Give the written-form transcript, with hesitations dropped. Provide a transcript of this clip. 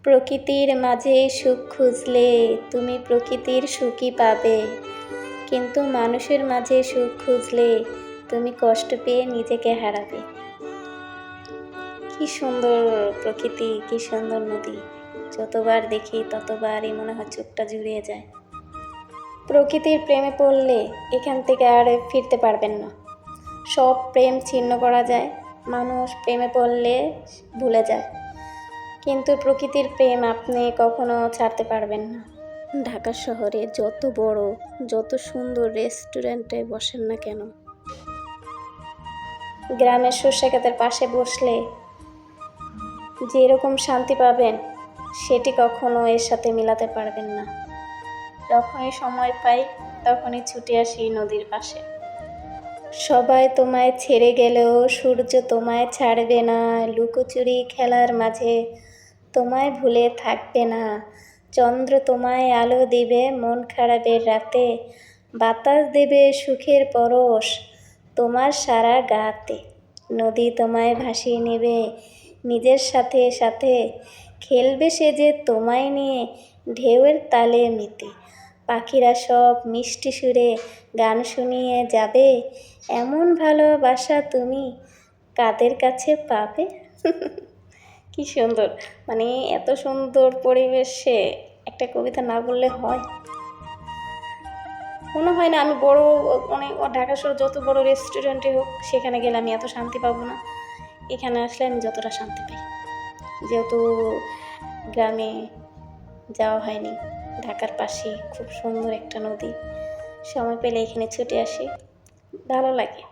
প্রকৃতির মাঝে সুখ খুঁজলে তুমি প্রকৃতির সুখই পাবে, কিন্তু মানুষের মাঝে সুখ খুঁজলে তুমি কষ্ট পেয়ে নিজেকে হারাবে। কি সুন্দর প্রকৃতি, কি সুন্দর নদী, যতবার দেখি ততবারই মনে হয় চোখটা জুড়িয়ে যায়। প্রকৃতির প্রেমে পড়লে এখান থেকে আর ফিরতে পারবেন না। সব প্রেম ছিন্ন করা যায়, মানুষ প্রেমে পড়লে ভুলে যায়, কিন্তু প্রকৃতির প্রেম আপনি কখনো ছাড়তে পারবেন না। ঢাকা শহরে যত বড়, যত সুন্দর রেস্টুরেন্টে বসেন না কেন, গ্রামের সর্ষে ক্ষেতের পাশে বসলে যেরকম শান্তি পাবেন সেটি কখনো এর সাথে মিলাতে পারবেন না। যখনই সময় পাই তখনই ছুটে আসি নদীর পাশে। সবাই তোমায় ছেড়ে গেলেও সূর্য তোমায় ছাড়বে না, লুকোচুরি খেলার মাঝে তোমায় ভুলে থাকবে না। চন্দ্র তোমায় আলো দিবে মন খারাপের রাতে, বাতাস দেবে সুখের পরশ তোমার সারা গাতে। নদী তোমায় ভাসিয়ে নেবে নিজের সাথে সাথে, খেলবে সে যে তোমায় নিয়ে ঢেউয়ের তালে মেতে। পাখিরা সব মিষ্টি সুরে গান শুনিয়ে যাবে, এমন ভালোবাসা তুমি কাদের কাছে পাবে। কি সুন্দর, মানে এত সুন্দর পরিবেশে একটা কবিতা না বললে হয়? মনে হয় না আমি বড় অনেক ঢাকা শহর যত বড় রেস্টুরেন্টে হোক সেখানে গেলে আমি এত শান্তি পাবো না। এখানে আসলে আমি যতটা শান্তি পাই, যেহেতু গ্রামে যাওয়া হয়নি। ঢাকার পাশে খুব সুন্দর একটা নদী, সময় পেলে এখানে ছুটে আসি, ভালো লাগে।